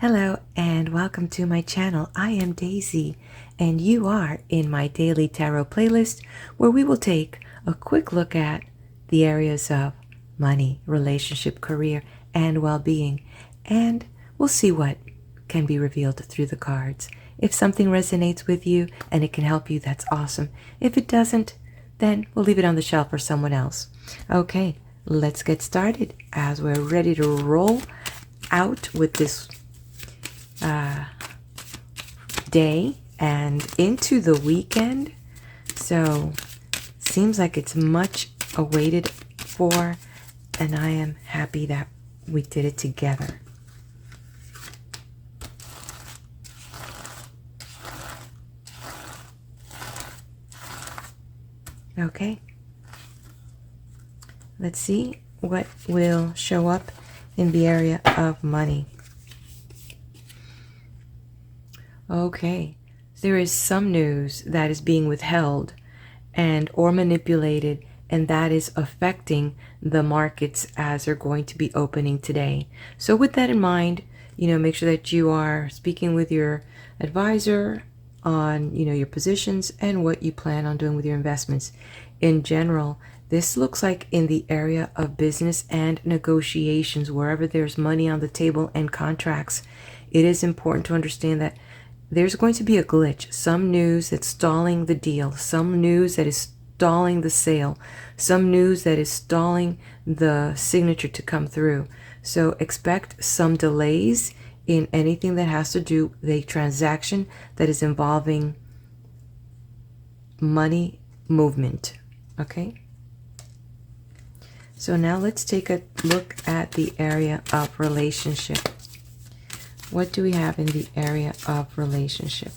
Hello and welcome to my channel. I am Daisy and you are in my daily tarot playlist where we will take a quick look at the areas of money, relationship, career, and well-being, and we'll see what can be revealed through the cards. If something resonates with you and it can help you, that's awesome. If it doesn't, then we'll leave it on the shelf for someone else. Okay, let's get started as we're ready to roll out with this day and into the weekend. So seems like it's much awaited for, and I am happy that we did it together. Okay, let's see what will show up in the area of money. Okay, there is some news that is being withheld and or manipulated, and that is affecting the markets as they're going to be opening today. So with that in mind, make sure that you are speaking with your advisor on, your positions and what you plan on doing with your investments. In general, this looks like in the area of business and negotiations, wherever there's money on the table and contracts, it is important to understand that there's going to be a glitch, some news that's stalling the deal, some news that is stalling the sale, some news that is stalling the signature to come through. So expect some delays in anything that has to do with a transaction that is involving money movement. Okay? So now let's take a look at the area of relationship. What do we have in the area of relationship?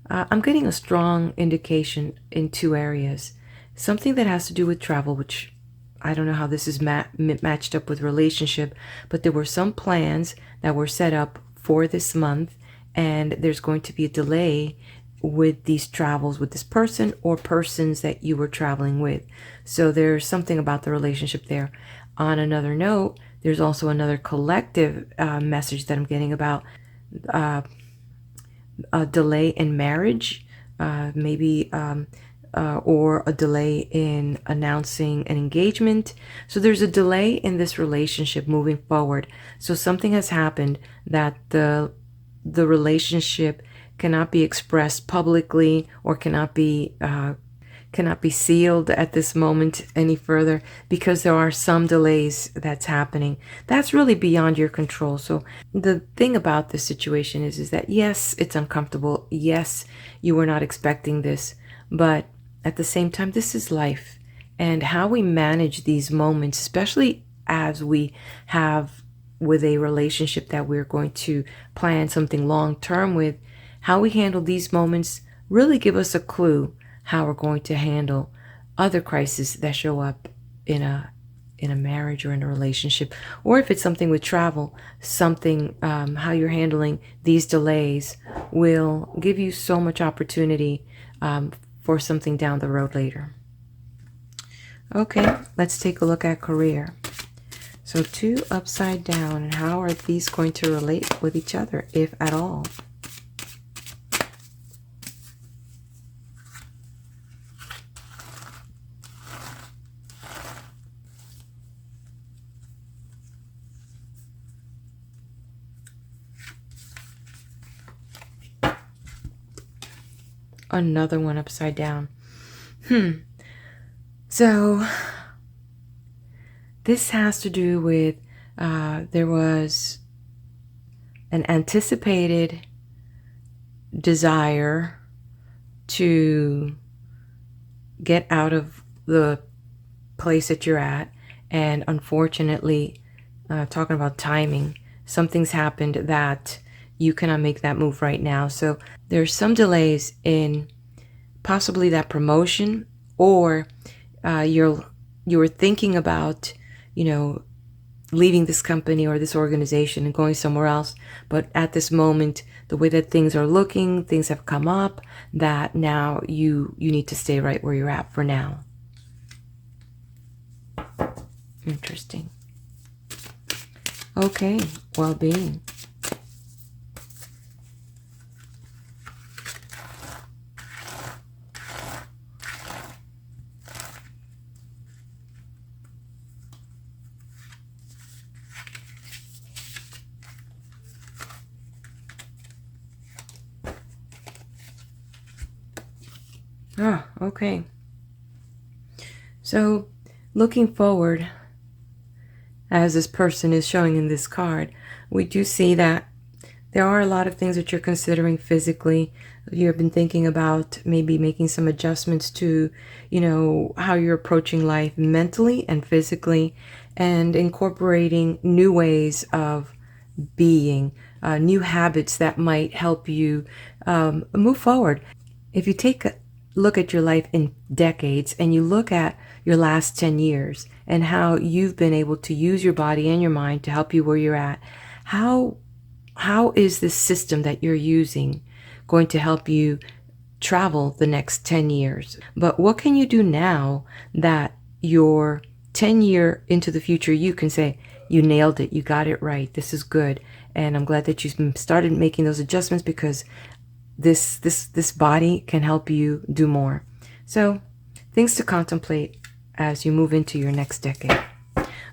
I'm getting a strong indication in two areas. Something that has to do with travel, which I don't know how this is matched up with relationship, but there were some plans that were set up for this month, and there's going to be a delay with these travels with this person or persons that you were traveling with. So there's something about the relationship there. On another note, there's also another collective message that I'm getting about a delay in marriage, or a delay in announcing an engagement. So there's a delay in this relationship moving forward. So something has happened that the relationship cannot be expressed publicly or cannot be sealed at this moment any further because there are some delays that's happening. That's really beyond your control. So the thing about this situation is that yes, it's uncomfortable. Yes, you were not expecting this, but at the same time, this is life, and how we manage these moments, especially as we have with a relationship that we're going to plan something long-term with, how we handle these moments really give us a clue how we're going to handle other crises that show up in a marriage or in a relationship, or if it's something with travel, something how you're handling these delays will give you so much opportunity for something down the road later. Okay, let's take a look at career. So two upside down, and how are these going to relate with each other, if at all? Another one upside down. So this has to do with there was an anticipated desire to get out of the place that you're at, and unfortunately, talking about timing, something's happened that you cannot make that move right now. So there's some delays in possibly that promotion, or you were thinking about leaving this company or this organization and going somewhere else. But at this moment, the way that things are looking, things have come up that now you need to stay right where you're at for now. Interesting. Okay, well-being. Ah, okay. So, looking forward, as this person is showing in this card, we do see that there are a lot of things that you're considering physically. You've been thinking about maybe making some adjustments to, how you're approaching life mentally and physically, and incorporating new ways of being, new habits that might help you move forward. If you take a look at your life in decades and you look at your last 10 years and how you've been able to use your body and your mind to help you where you're at, how is this system that you're using going to help you travel the next 10 years? But what can you do now that your 10-year into the future you can say, you nailed it, you got it right, this is good, and I'm glad that you started making those adjustments, because this body can help you do more. So, things to contemplate as you move into your next decade.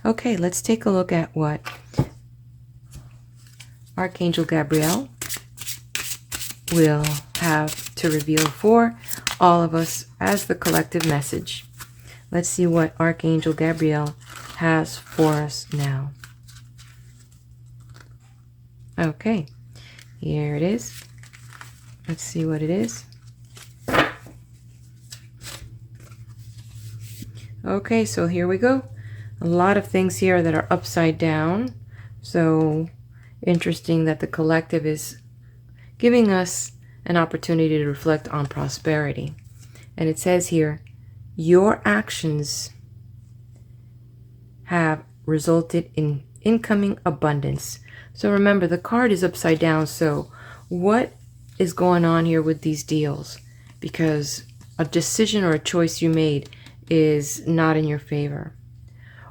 Okay, let's take a look at what Archangel Gabriel will have to reveal for all of us as the collective message. Let's see what Archangel Gabriel has for us now. Okay, here it is. Let's see what it is. Okay, so here we go. A lot of things here that are upside down. So interesting that the collective is giving us an opportunity to reflect on prosperity. And it says here, your actions have resulted in incoming abundance. So remember, the card is upside down. So what is going on here with these deals? Because a decision or a choice you made is not in your favor.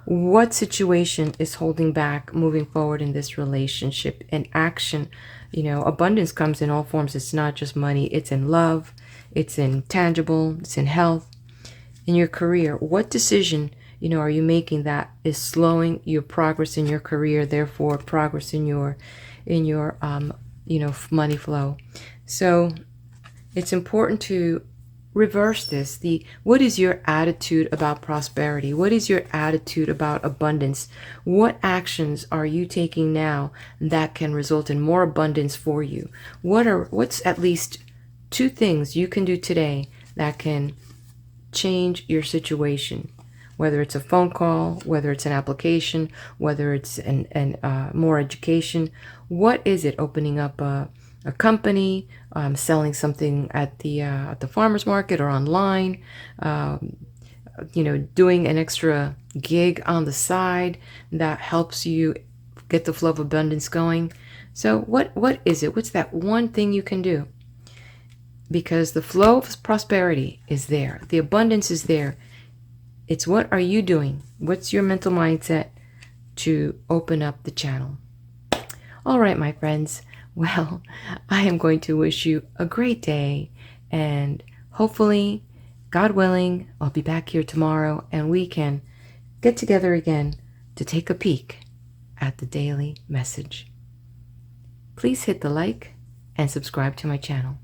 What situation is holding back moving forward in this relationship and action? Abundance comes in all forms. It's not just money. It's in love. It's in tangible. It's in health. In your career, what decision, are you making that is slowing your progress in your career, therefore progress in your money flow? So it's important to reverse this. What is your attitude about prosperity? What is your attitude about abundance? What actions are you taking now that can result in more abundance for you? What's at least 2 things you can do today that can change your situation? Whether it's a phone call, whether it's an application, whether it's more education. What is it? Opening up a company, selling something at the farmer's market or online, doing an extra gig on the side that helps you get the flow of abundance going. So what is it? What's that one thing you can do? Because the flow of prosperity is there. The abundance is there. It's what are you doing? What's your mental mindset to open up the channel? All right, my friends. Well, I am going to wish you a great day, and hopefully, God willing, I'll be back here tomorrow and we can get together again to take a peek at the daily message. Please hit the like and subscribe to my channel.